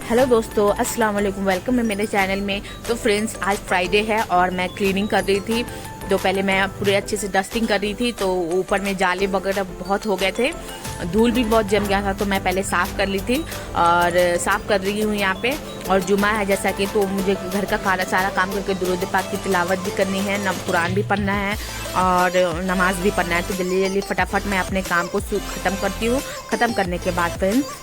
Hello दोस्तों, अस्सलाम वालेकुम। वेलकम है मेरे चैनल में। तो फ्रेंड्स, आज फ्राइडे है और मैं क्लीनिंग कर रही थी। तो पहले मैं पूरे अच्छे से डस्टिंग कर रही थी, तो ऊपर में जाले वगैरह बहुत हो गए थे, धूल भी बहुत जम गया था, तो मैं पहले साफ़ कर ली थी और साफ़ कर रही हूँ यहाँ पे। और जुमा है जैसा कि, तो मुझे घर का सारा काम करके दुरूद पाक की तिलावत भी करनी है, कुरान भी पढ़ना है और नमाज भी पढ़ना है। तो जल्दी जल्दी फटाफट मैं अपने काम को ख़त्म करती हूँ। ख़त्म करने के बाद फ्रेंड्स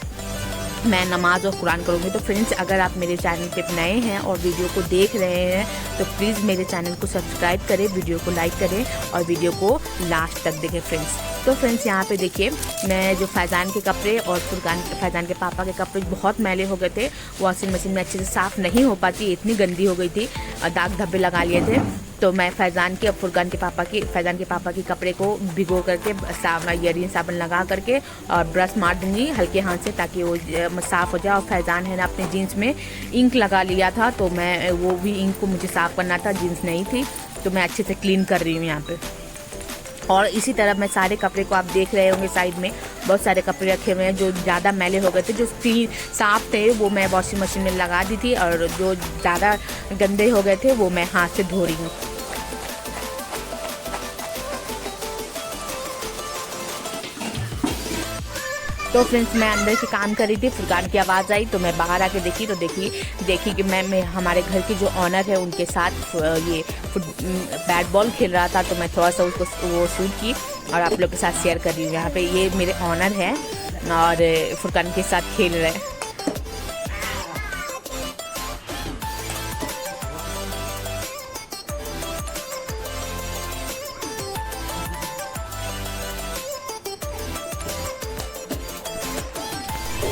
मैं नमाज और कुरान करूँगी। तो फ्रेंड्स, अगर आप मेरे चैनल पे नए हैं और वीडियो को देख रहे हैं तो प्लीज़ मेरे चैनल को सब्सक्राइब करें, वीडियो को लाइक करें और वीडियो को लास्ट तक देखें फ्रेंड्स। तो फ्रेंड्स, यहाँ पे देखिए, मैं जो फैज़ान के कपड़े और फैज़ान के पापा के कपड़े बहुत मैले हो गए थे, वॉशिंग मशीन में अच्छे से साफ़ नहीं हो पाती, इतनी गंदी हो गई थी, दाग धब्बे लगा लिए थे। तो मैं फैज़ान के और फैज़ान के पापा के कपड़े को भिगो करके ईयरिंग साबुन लगा करके और ब्रश मार दूँगी हल्के हाथ से, ताकि वो साफ़ हो जाए। और फैज़ान है ना, अपने जीन्स में इंक लगा लिया था, तो मैं वो भी इंक को मुझे साफ़ करना था, जीन्स नहीं थी, तो मैं अच्छे से क्लीन कर रही हूँ यहाँ पे। और इसी तरह मैं सारे कपड़े को, आप देख रहे होंगे साइड में बहुत सारे कपड़े रखे हुए हैं, जो ज़्यादा मैले हो गए थे, जो साफ़ थे वो मैं वॉशिंग मशीन में लगा दी थी, और जो ज़्यादा गंदे हो गए थे वो मैं हाथ से धो रही हूँ। तो फ्रेंड्स, मैं अंदर से काम कर रही थी, फुरकान की आवाज़ आई तो मैं बाहर आके देखी, तो देखी कि मैं हमारे घर की जो ऑनर है उनके साथ ये बैट बॉल खेल रहा था। तो मैं थोड़ा सा उसको वो शूट की और आप लोग के साथ शेयर कर रही हूँ। यहाँ पे ये मेरे ऑनर है और फुरकान के साथ खेल रहे हैं।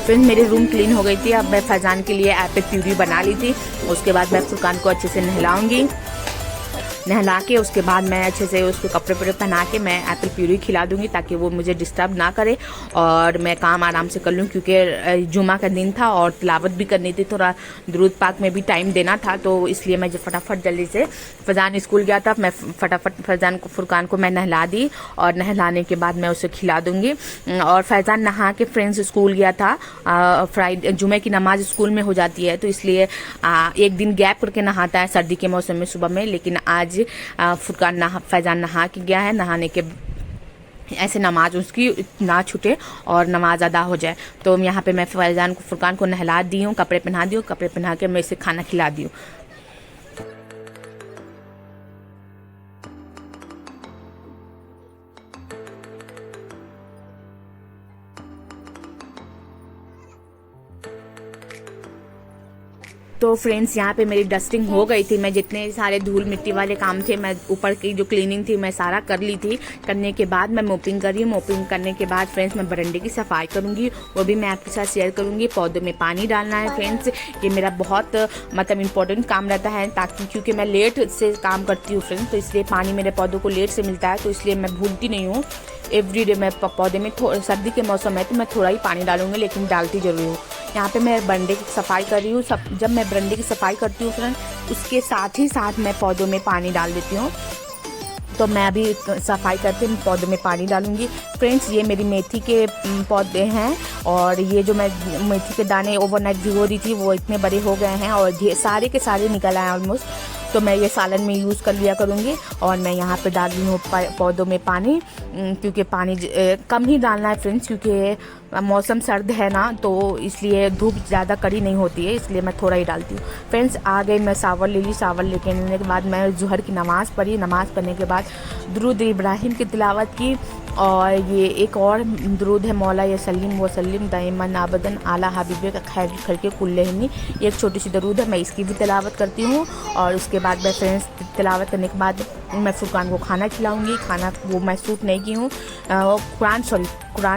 फ्रेंड्स, मेरी रूम क्लीन हो गई थी। अब मैं फैज़ान के लिए एप्पल प्यूरी बना ली थी। उसके बाद मैं फुरकान को अच्छे से नहला के उसके बाद मैं अच्छे से उसको कपड़े पहना के मैं एप्पल प्यूरी खिला दूंगी, ताकि वो मुझे डिस्टर्ब ना करे और मैं काम आराम से कर लूँ, क्योंकि जुमा का दिन था और तिलावत भी करनी थी, थोड़ा दुरूद पाक में भी टाइम देना था। तो इसलिए मैं फटाफट जल्दी से, फैज़ान स्कूल गया था, मैं फटाफट फुरकान को मैं नहला दी और नहलाने के बाद मैं उसे खिला दूँगी। और फैज़ान नहा के फ्रेंड्स स्कूल गया था। फ्राइडे जुमे की नमाज स्कूल में हो जाती है, तो इसलिए एक दिन गैप करके नहाता है सर्दी के मौसम में सुबह में। लेकिन आज फुरकान फैज़ान नहा के गया है, नहाने के ऐसे नमाज उसकी ना छूटे और नमाज अदा हो जाए। तो यहाँ पे मैं फुरकान को नहला दी हूँ, कपड़े पहना दी हूँ, कपड़े पहना के मैं इसे खाना खिला दी हूँ। तो फ्रेंड्स, यहाँ पे मेरी डस्टिंग हो गई थी। मैं जितने सारे धूल मिट्टी वाले काम थे, मैं ऊपर की जो क्लीनिंग थी मैं सारा कर ली थी। करने के बाद मैं मोपिंग कर रही हूँ। मोपिंग करने के बाद फ्रेंड्स मैं बरंडे की सफाई करूँगी, वो भी मैं आपके साथ शेयर करूँगी। पौधों में पानी डालना है फ्रेंड्स, ये मेरा बहुत मतलब इम्पोर्टेंट काम रहता है, ताकि क्योंकि मैं लेट से काम करती हूँ फ्रेंड्स, तो इसलिए पानी मेरे पौधों को लेट से मिलता है, तो इसलिए मैं भूलती नहीं हूँ। एवरीडे मैं पौधे में सर्दी के मौसम है तो मैं थोड़ा ही पानी डालूंगी, लेकिन डालती जरूर हूँ। यहाँ पे मैं बरंडे की सफाई कर रही हूँ। जब मैं बरंडे की सफाई करती हूँ फ्रेंड, उसके साथ ही साथ मैं पौधों में पानी डाल देती हूँ। तो मैं अभी सफाई करके पौधों में पानी डालूंगी। फ्रेंड्स, ये मेरी मेथी के पौधे हैं और ये जो मैं मेथी के दाने ओवरनाइट भिगो दी थी वो इतने बड़े हो गए हैं और सारे के सारे निकल आए ऑलमोस्ट। तो मैं ये सालन में यूज़ कर लिया करूँगी। और मैं यहाँ पे डाल रही हूँ पौधों में पानी, क्योंकि पानी कम ही डालना है फ्रेंड्स, क्योंकि मौसम सर्द है ना, तो इसलिए धूप ज़्यादा कड़ी नहीं होती है, इसलिए मैं थोड़ा ही डालती हूँ। फ्रेंड्स, आ गई मैं सावर ले ली। सावर लेने के बाद मैं ज़ुहर की नमाज़ पढ़ी। नमाज़ पढ़ने के बाद दुरूद इब्राहिम की तिलावत की, और ये एक और दुरूद है, मौला यसल्लिम वसल्लिम दाइमन आबदन आला हबीबे का खैर खलके कुल्लहिनी, ये एक छोटी सी दुरूद है, मैं इसकी भी तिलावत करती हूँ। और उसके बाद मैं फ्रेंड्स तिलावत करने के बाद मैं फुरकान को खाना खिलाऊंगी। खाना वो मैं शूट नहीं की हूँ, कुरान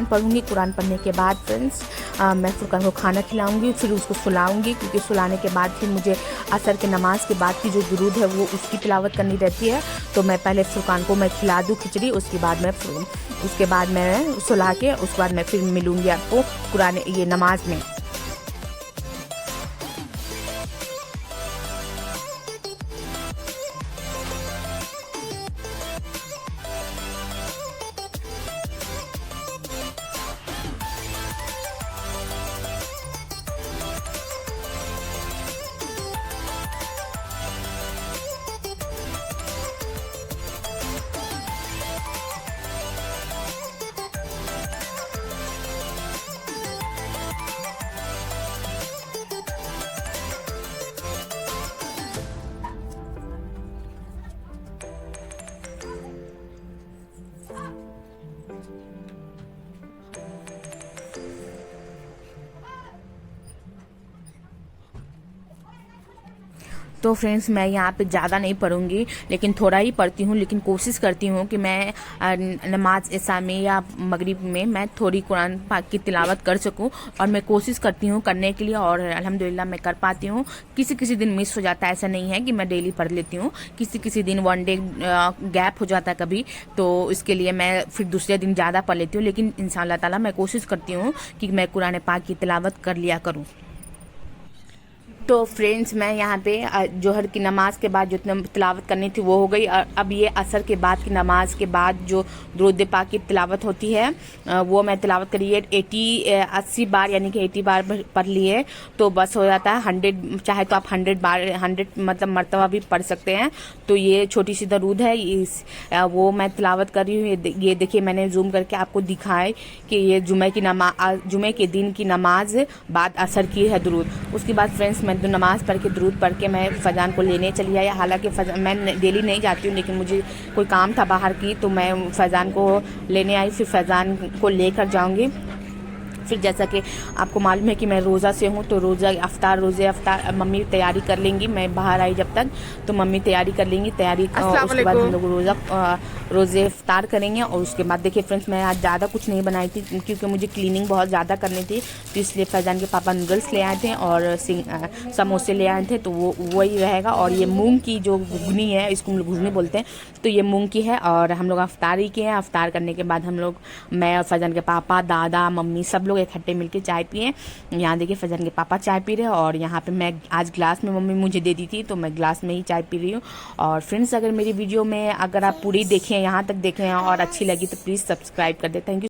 पढ़ूंगी। कुरान पढ़ने के बाद फ्रेंड्स मैं फुरकान को खाना खिलाऊंगी, फिर उसको सुलाऊंगी, क्योंकि सुलाने के बाद फिर मुझे असर के नमाज के बाद की जो दुरूद है वो उसकी तिलावत करनी रहती है। तो मैं पहले फुरकान को मैं खिला दूँ खिचड़ी, उसके बाद मैं सुला के उसके बाद मैं फिर मिलूँगी आपको कुरान ये नमाज में। तो फ्रेंड्स मैं यहाँ पे ज़्यादा नहीं पढ़ूंगी, लेकिन थोड़ा ही पढ़ती हूँ, लेकिन कोशिश करती हूँ कि मैं नमाज इशा में या मगरिब में मैं थोड़ी कुरान पाक की तिलावत कर सकूँ, और मैं कोशिश करती हूँ करने के लिए, और अल्हम्दुलिल्लाह मैं कर पाती हूँ। किसी किसी दिन मिस हो जाता है, ऐसा नहीं है कि मैं डेली पढ़ लेती हूँ, किसी किसी दिन वन डे गैप हो जाता है कभी, तो इसके लिए मैं फिर दूसरे दिन ज़्यादा पढ़ लेती हूँ, लेकिन इंशाअल्लाह ताला मैं कोशिश करती हूँ कि मैं कुरान पाक की तिलावत कर लिया करूँ। तो फ्रेंड्स मैं यहाँ पे जोहर की नमाज के बाद जो तिलावत करनी थी वो हो गई। अब ये असर के बाद की नमाज के बाद जो दुरूद पाक की तिलावत होती है वो मैं तिलावत करी है 80 बार, यानी कि 80 बार पढ़ लिए तो बस हो जाता है। 100 चाहे तो आप 100 बार 100 मतलब मरतबा भी पढ़ सकते हैं। तो ये छोटी सी दरूद है, वो मैं तिलावत कर रही हूँ। ये देखिए मैंने जूम करके आपको दिखाए कि ये जुमे के दिन की नमाज बाद असर की है दरूद। उसके बाद फ्रेंड्स मैं नमाज पढ़ के दुरूद पढ़ के मैं फैज़ान को लेने चली आई। हालांकि मैं डेली नहीं जाती हूँ, लेकिन मुझे कोई काम था बाहर की, तो मैं फैज़ान को लेने आई। फिर फैज़ान को लेकर जाऊँगी। फिर जैसा कि आपको मालूम है कि मैं रोज़ा से हूँ, तो रोज़ा अफ्तार मम्मी तैयारी कर लेंगी। मैं बाहर आई जब तक तो मम्मी तैयारी कर लेंगी, उसके बाद हम लोग रोज़े इफ्तार करेंगे। और उसके बाद देखिए फ्रेंड्स मैं आज ज़्यादा कुछ नहीं बनाई थी, क्योंकि मुझे क्लीनिंग बहुत ज़्यादा करनी थी, तो इसलिए फैज़ान के पापा नूडल्स ले आए थे और समोसे ले आए थे, तो वही रहेगा। और ये मूंग की जो घुगनी है, इसको हम लोग घुगनी बोलते हैं, तो ये मूंग की है। और हम लोग अफ्तारी किए हैं। अफ्तार करने के बाद हम लोग, मैं और फैज़ान के पापा, दादा, मम्मी सब लोग इकट्ठे मिलके चाय पिए। यहाँ देखिए फैज़ान के पापा चाय पी रहे हैं, और यहाँ पे मैं आज ग्लास में मम्मी मुझे दे दी थी, तो मैं ग्लास में ही चाय पी रही हूँ। और फ्रेंड्स अगर मेरी वीडियो में अगर आप पूरी देखें, यहाँ तक देखें और अच्छी लगी तो प्लीज़ सब्सक्राइब कर दे। Thank you.